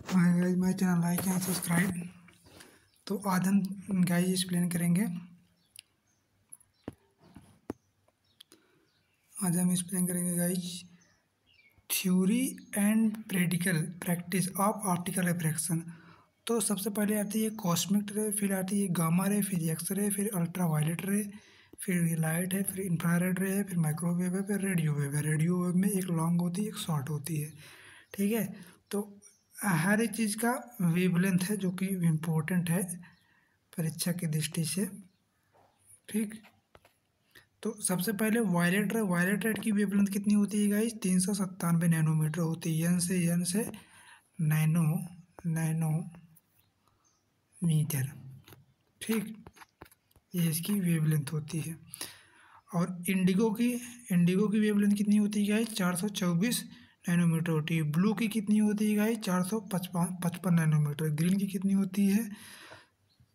My channel like and subscribe. तो आज हम गाइस एक्सप्लेन करेंगे। Guys theory and practice of optical refraction. तो सबसे पहले आती है कॉस्मिक रे, फिर आती है गामा रे, फिर एक्स रे, फिर अल्ट्रा वायलेट रे, फिर लाइट है, फिर इंफ्रारेड रे है, फिर माइक्रोवेव है, फिर रेडियो वेव है। रेडियो वेव में एक लॉन्ग होती है, एक शॉर्ट होती है। ठीक है, तो हर एक चीज़ का वेवलेंथ है जो कि इम्पोर्टेंट है परीक्षा की दृष्टि से। ठीक, तो सबसे पहले वायलेट रेड की वेवलेंथ कितनी होती है गाइस? 397 नैनोमीटर होती है। एन से नैनोमीटर। ठीक, ये इसकी वेवलेंथ होती है। और इंडिगो की वेवलेंथ कितनी होती है गाइस? 424 नैनोमीटर होती है। ब्लू की कितनी होती है गाइस? 455 नैनोमीटर। ग्रीन की कितनी होती है?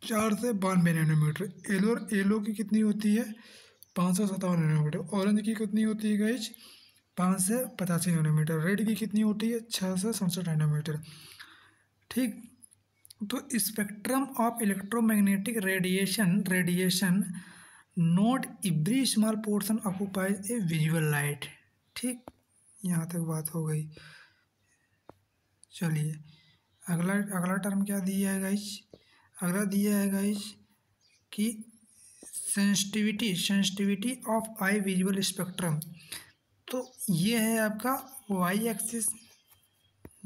492 नैनोमीटर। येलो की कितनी होती है? 557 नैनोमीटर। ऑरेंज की कितनी होती है गाइस? 5 से 85 नैनोमीटर। रेड की कितनी होती है? 6 से 67 नैनोमीटर। ठीक, तो spectrum of electromagnetic radiation not every small portion occupies A visual light. ठीक, यहाँ तक बात हो गई। चलिए अगला टर्म क्या दिया है गाइस? अगला दिया है गाइस कि sensitivity of I visual spectrum. तो ये है आपका वाई एक्सिस,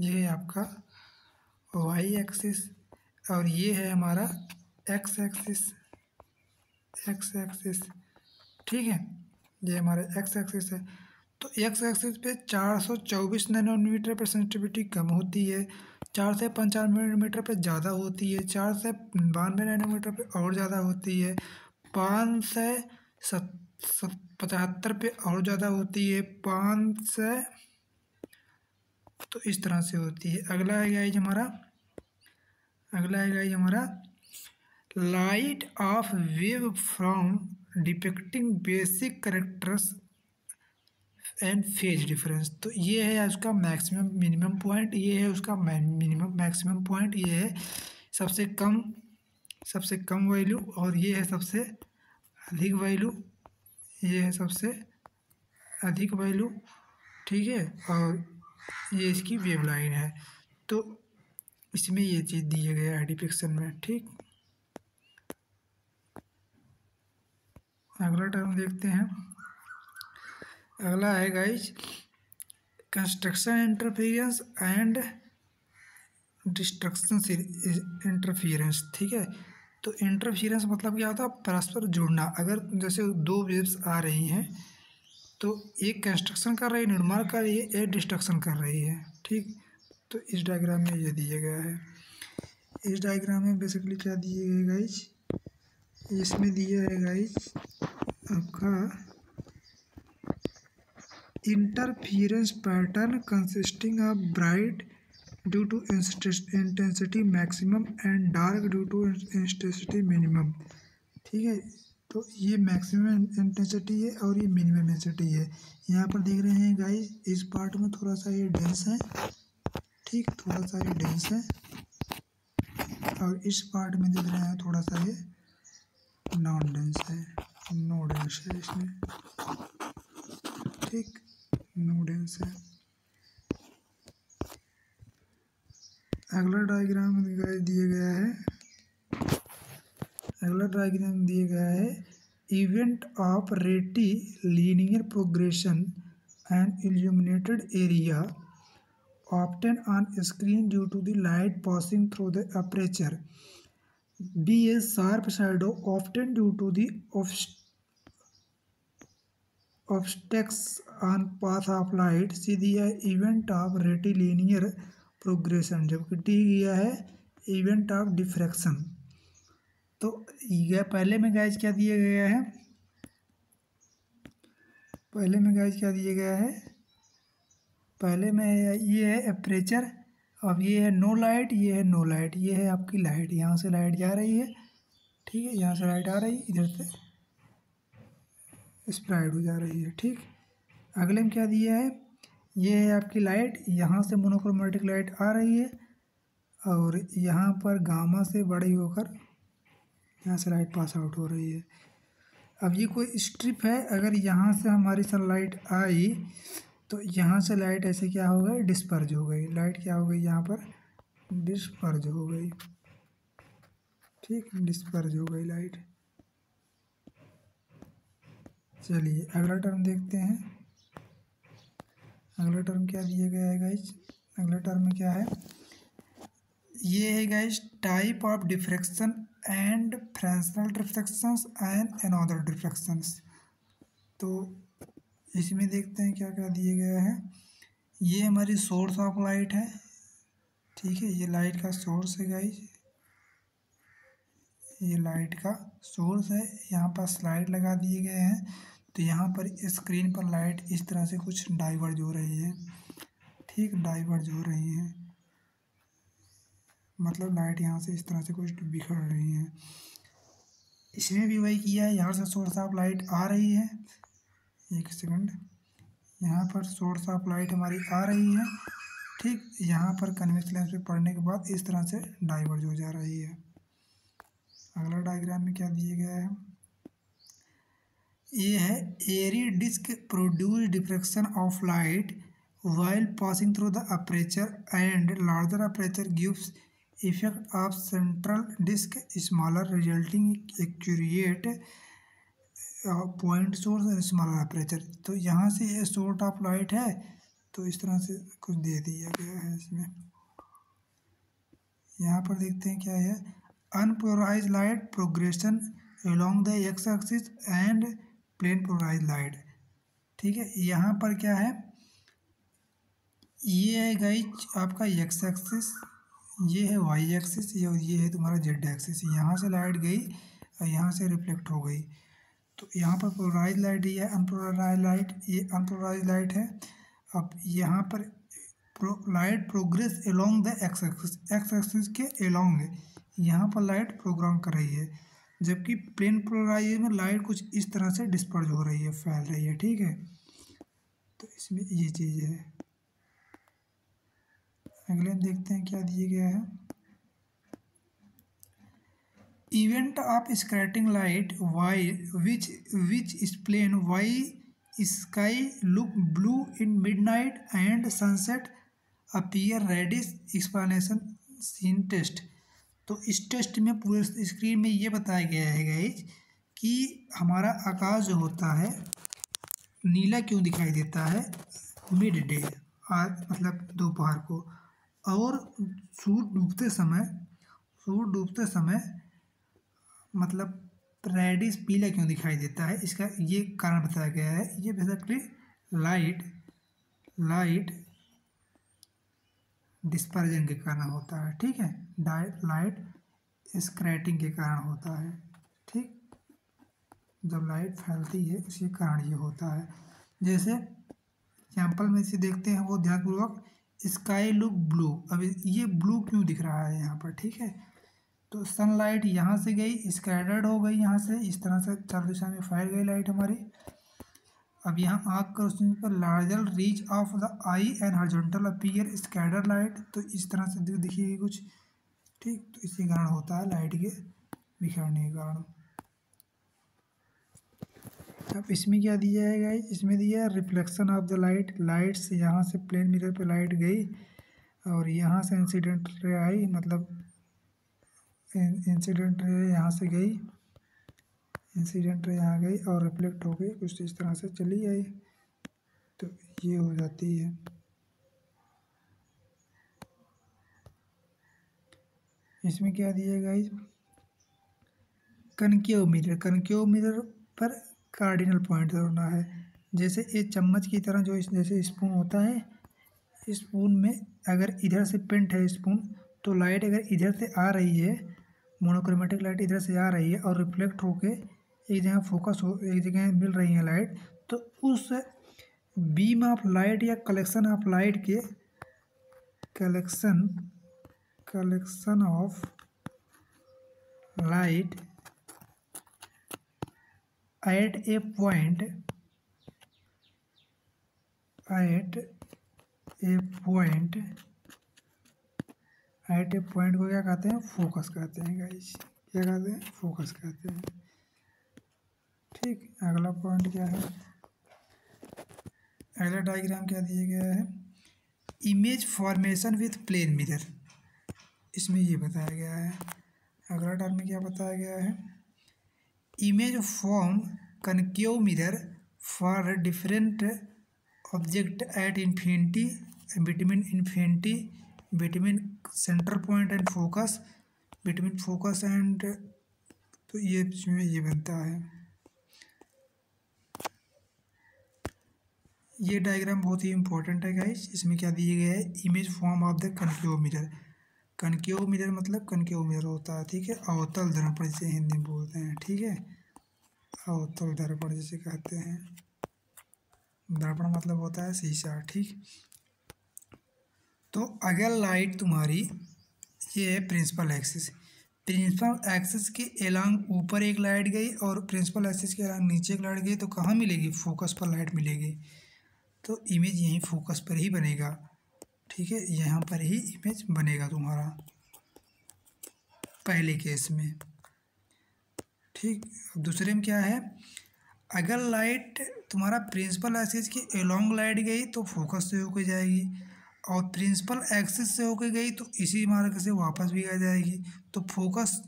ये है आपका वाई एक्सिस, और ये है हमारा एक्स एक्सिस। ठीक है, ये हमारा एक्स एक्सिस है। तो एक्स एक्सिस पे 424 नैनोमीटर पर सेंसिटिविटी कम होती है, 4 से 95 नैनोमीटर पे ज़्यादा होती है, 4 से 92 नैनोमीटर पे और ज़्यादा होती है, 5 से 75 पे और ज़्यादा होती है, 5 से, तो इस तरह से होती है। अगला है गाइज हमारा light of wave from depicting basic characters and phase difference. तो ये है उसका मैक्सिमम मिनिमम पॉइंट, ये है उसका मिनिमम मैक्सिमम पॉइंट, ये है सबसे कम वैल्यू, और ये है सबसे अधिक वैल्यू, ये है सबसे अधिक वैल्यू। ठीक है, और ये इसकी वेव लाइन है। तो इसमें ये चीज़ दिया गया है डिपिक्शन में। ठीक, अगला टर्म देखते हैं। अगला है guys construction interference and destruction interference. ठीक है, तो इंटरफेरेंस मतलब क्या होता है? परस्पर जुड़ना। अगर जैसे दो वेव्स आ रही हैं तो एक कंस्ट्रक्शन कर रही है, निर्माण कर रही है, एक डिस्ट्रक्शन कर रही है। ठीक, तो इस डायग्राम में ये दिया गया है। इस डायग्राम में बेसिकली क्या दिए गए गाइज? इसमें दिया है गाइज आपका interference pattern consisting of bright due to intensity maximum and dark due to intensity minimum. ठीक है, तो ये मैक्सिमम इंटेंसिटी है और ये मिनिमम इंटेंसिटी है। यहाँ पर देख रहे हैं गाइस, इस पार्ट में थोड़ा सा ये डेंस है। ठीक, थोड़ा सा ये डेंस है, और इस पार्ट में देख रहे हैं थोड़ा सा ये नॉन डेंस है, नो डेंस है इसमें। ठीक, नो डेंस है। अगला डायग्राम दिया गया है event of rectilinear progression and illuminated area obtained on screen due to the light passing through the aperture be a sharp shadow obtained due to the obstacles on path of light. C दिया है event of rectilinear progression, जबकि D दिया है event of diffraction. तो यह पहले में guys क्या दिया गया है? पहले में ये है अपर्चर, अब ये है नो लाइट, ये है नो लाइट, ये है आपकी लाइट। यहाँ से लाइट जा रही है, ठीक है, यहाँ से लाइट आ रही है, इधर से स्प्रेड हो जा रही है। ठीक, अगले में क्या दिया है? ये है आपकी लाइट, यहाँ से मोनोक्रोमेटिक लाइट आ रही है, और यहाँ पर गामा से बड़ी होकर यहाँ से लाइट पास आउट हो रही है। अब ये कोई स्ट्रिप है, अगर यहाँ से हमारी सनलाइट आई तो यहाँ से लाइट ऐसे क्या हो गई, डिस्पर्ज हो गई। लाइट क्या हो गई, यहाँ पर डिस्पर्ज हो गई। ठीक, डिस्पर्ज हो गई लाइट। चलिए अगला टर्म देखते हैं। अगला टर्म क्या दिया गया है गाइस, अगला टर्म में क्या है, ये है guys type of diffraction and Fresnel diffractions and another diffractions. तो इसमें देखते हैं क्या क्या दिया गया है। ये हमारी सोर्स ऑफ लाइट है, ठीक है, ये लाइट का सोर्स है गाइस, ये लाइट का सोर्स है। यहाँ पर स्लाइड लगा दिए गए हैं, तो यहाँ पर स्क्रीन पर लाइट इस तरह से कुछ डाइवर्ज हो रही है। ठीक, डाइवर्ज हो रही है, मतलब लाइट यहाँ से इस तरह से कुछ बिखर रही है। इसमें भी वही किया है, यहाँ से सोर्स ऑफ लाइट आ रही है, एक सेकंड, यहाँ पर सोर्स ऑफ लाइट हमारी आ रही है। ठीक, यहाँ पर कन्वेक्स लेंस पे पड़ने के बाद इस तरह से डाइवर्ज हो जा रही है। अगला डायग्राम में क्या दिया गया है, ये है Airy disc produce diffraction of light while passing through the aperture and larger aperture gives effect of central disk smaller resulting accurate point source and smaller aperture। तो यहाँ से ये सोर्स ऑफ लाइट है, तो इस तरह से कुछ दे दिया गया है इसमें। यहाँ पर देखते हैं क्या है, unpolarise light progression along the x axis and plane polarise light. ठीक है, यहाँ पर क्या है, ये है गाइज आपका एक्स एक्सिस, ये है वाई एक्सिस, ये है तुम्हारा जेड एक्सिस। यहाँ से लाइट गई और यहाँ से रिफ्लेक्ट हो गई, तो यहाँ पर पोलराइज लाइट ही है, अनपोलराइज लाइट, ये अनपोलराइज लाइट है। अब यहाँ पर light progress along the x axis के अलोंग यहाँ पर लाइट प्रोग्राम कर रही है, जबकि प्लेन पोलराइज में लाइट कुछ इस तरह से डिस्पर्ज हो रही है, फैल रही है। ठीक है, तो इसमें ये चीज़ है। अगले देखते हैं क्या दिया गया है, event of scattering light why which explain why sky look blue in midnight and sunset appear reddish explanation seen test. तो इस टेस्ट में पूरे स्क्रीन में ये बताया गया है गाइज कि हमारा आकाश जो होता है नीला क्यों दिखाई देता है मिड डे, मतलब दोपहर को, और सूर्य डूबते समय मतलब रेडिश पीला क्यों दिखाई देता है, इसका ये कारण बताया गया है। ये बेसिकली लाइट डिस्पर्जन के कारण होता है। ठीक है, लाइट स्कैटरिंग के कारण होता है। ठीक, जब लाइट फैलती है उसी कारण ये होता है। जैसे एग्जाम्पल में से देखते हैं, वो ध्यानपूर्वक, स्काई लुक ब्लू। अब ये ब्लू क्यों दिख रहा है यहाँ पर, ठीक है, तो सनलाइट यहाँ से गई, स्कैटर्ड हो गई, यहाँ से इस तरह से चार दिशा में फैल गई लाइट हमारी। अब यहाँ आँख का रोशनी पर larger reach of the I and horizontal appear scattered light, तो इस तरह से दिखेगी कुछ। ठीक, तो इसी कारण होता है लाइट के बिखरने के कारण। अब इसमें क्या दिया है गाइस, इसमें दिया है reflection of the light. Light से यहाँ से प्लेन मिरर पे लाइट गई और यहाँ से इंसिडेंट रे आई, मतलब इंसिडेंट रे यहाँ से गई, इंसिडेंट रे यहाँ गई और रिफ्लेक्ट हो गई, कुछ इस तरह से चली आई, तो ये हो जाती है। इसमें क्या दिया है गाइस, कनकेव मिरर पर कार्डिनल पॉइंट होना है। जैसे एक चम्मच की तरह जो जैसे स्पून होता है, स्पून में अगर इधर से पेंट है स्पून, तो लाइट अगर इधर से आ रही है, मोनोक्रोमेटिक लाइट इधर से आ रही है और रिफ्लेक्ट होके एक जगह फोकस हो, एक जगह मिल रही है लाइट, तो उस बीम ऑफ लाइट या कलेक्शन ऑफ लाइट के collection of light at a point at a point को क्या कहते हैं, फोकस कहते हैं गाइस, क्या कहते हैं, फोकस कहते हैं। ठीक, अगला पॉइंट क्या है, अगला डायग्राम क्या दिया गया है, image formation with plane mirror, इसमें ये बताया गया है। अगला टर्म में क्या बताया गया है, image form concave mirror for different object at infinity, between centre point and focus, between focus and, तो ये इसमें ये बनता है। ये डायग्राम बहुत ही इंपॉर्टेंट है गाइस, इसमें क्या दिए गए है, image form of the concave mirror. Concave mirror मतलब कनकेव मिरर होता है, ठीक है, अवतल दर्पण जिसे हिंदी में बोलते हैं, ठीक है, अवतल दर्पण जिसे कहते हैं, दर्पण मतलब होता है शीशा, ठीक। तो अगर लाइट तुम्हारी, ये है प्रिंसिपल एक्सिस, प्रिंसिपल एक्सिस के एलांग ऊपर एक लाइट गई और प्रिंसिपल एक्सिस के एलांग नीचे एक लाइट गई, तो कहाँ मिलेगी, फोकस पर लाइट मिलेगी। तो इमेज यहीं फोकस पर ही बनेगा, ठीक है, यहाँ पर ही इमेज बनेगा तुम्हारा पहले केस में, ठीक। अब दूसरे में क्या है, अगर लाइट तुम्हारा प्रिंसिपल एक्सिस की एलोंग लाइट गई तो फोकस से होकर जाएगी, और प्रिंसिपल एक्सिस से होकर गई तो इसी मार्ग से वापस भी आ जाएगी। तो फोकस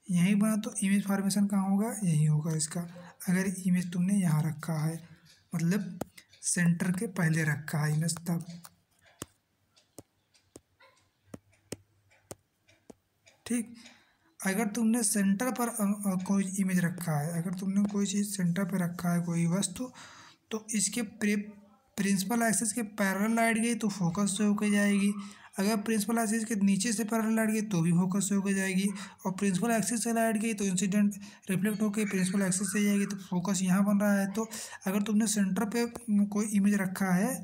यहीं बना तो इमेज फॉर्मेशन कहाँ होगा, यहीं होगा इसका। अगर इमेज तुमने यहाँ रखा है, मतलब सेंटर के पहले रखा है इमेज, तब, ठीक। अगर तुमने सेंटर पर कोई इमेज रखा है, अगर तुमने कोई चीज़ सेंटर पर रखा है, कोई वस्तु, तो इसके प्रिंसिपल एक्सिस के पैरेलल लाइट गई तो फोकस से होकर जाएगी। अगर प्रिंसिपल एक्सिस के नीचे से पैरेलल लाइट गई तो भी फोकस से होकर जाएगी, और प्रिंसिपल एक्सिस से लाइट गई तो इंसिडेंट रिफ्लेक्ट होकर प्रिंसिपल एक्सिस से जाएगी, तो फोकस यहाँ बन रहा है। तो अगर तुमने सेंटर पे कोई इमेज रखा है,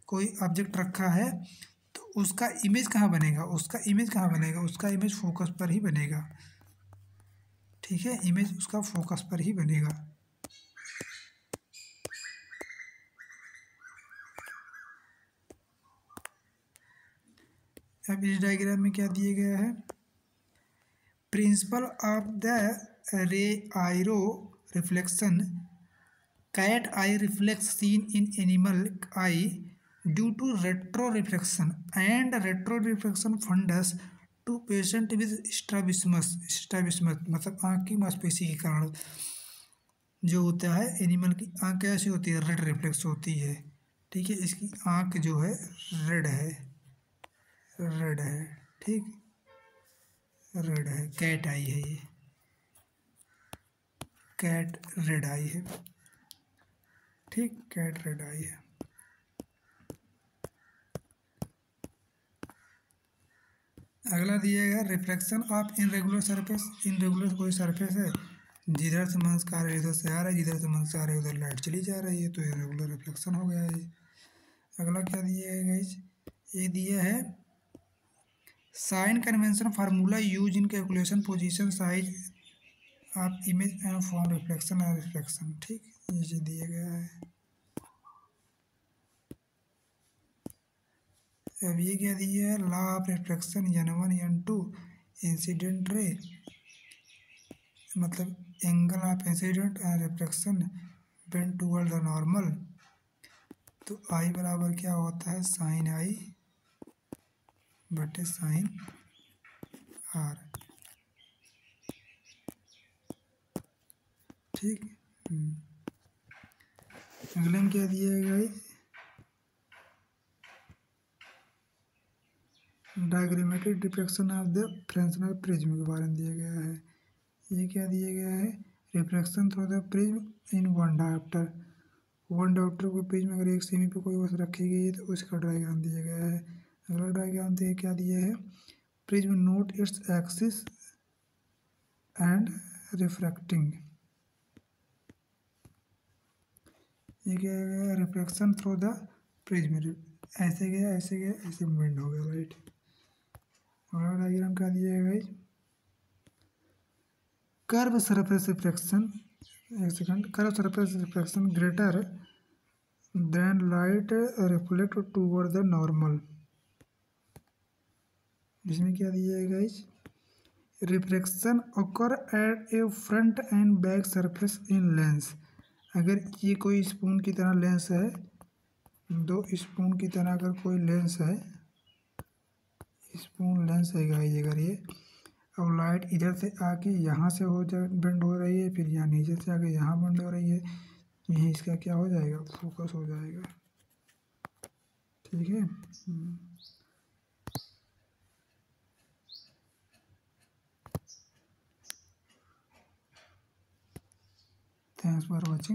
कोई ऑब्जेक्ट रखा है, तो उसका इमेज कहाँ बनेगा, उसका इमेज कहाँ बनेगा, उसका इमेज फोकस पर ही बनेगा, ठीक है, इमेज उसका फोकस पर ही बनेगा। अब इस डायग्राम में क्या दिया गया है, प्रिंसिपल ऑफ द रे आयरो reflection, cat eye reflex seen in animal eye due to retro reflection and retro reflection fundus to patient with strabismus, strabismus मतलब आँख की मांसपेशी के कारण जो होता है, एनिमल की आँख कैसी होती है, रेड रिफ्लेक्स होती है, ठीक है, इसकी आँख जो है रेड है, रेड है, ठीक, रेड है, कैट आई है ये, कैट रेड आई है, ठीक, कैट रेड आई है। अगला दिया गया reflection of irregular surface, irregular कोई सरफेस है, जिधर से मंस आ रहा है इधर से आ रहा है, जिधर से मंस आ रहा है उधर लाइट चली जा रही है, तो इनरेगुलर रिफ्लेक्शन हो गया है ये। अगला क्या दिया है गाइस, ये दिया है sign convention formula use in calculation position size of image and form reflection and reflection, ठीक, ये दिया गया है। अब ये क्या दिया है, law of reflection n1 n2 incident ray, मतलब angle of incident and reflection bend toward the normal, तो आई बराबर क्या होता है, साइन आई बटे साइन आर, ठीक। अगले में क्या दिया है guys, diagrammatic depiction of the Fresnel prism के बारे में दिया गया है। ये क्या दिया गया है, reflection through the prism in one dioptre, one dioptre को प्रिज्म अगर एक सेमी पे कोई वस्तु रखी गई है तो उसका डायग्राम दिया गया है। अगला डायग्राम दिया क्या दिया है, prism note its axis and refracting, ये क्या गया, रिफ्लेक्शन थ्रू द प्रिज्म, ऐसे गया ऐसे गया ऐसे बेंड हो गया, राइट। अगला डायग्राम क्या दिया है भाई, कर्व सरफेस रिफ्लेक्शन, एक second, curve surface reflection greater than light reflect toward the normal, इसमें क्या दिया है guys, refraction occur at a front and back surface in lens। अगर ये कोई स्पून की तरह लेंस है, दो स्पून की तरह अगर कोई लेंस है, स्पून लेंस है गाइस, अगर ये अब लाइट इधर से आके यहाँ से हो जा बेंड हो रही है, फिर यहाँ नीचे से आके यहाँ बेंड हो रही है, यही इसका क्या हो जाएगा, फोकस हो जाएगा। ठीक है। Thanks for watching.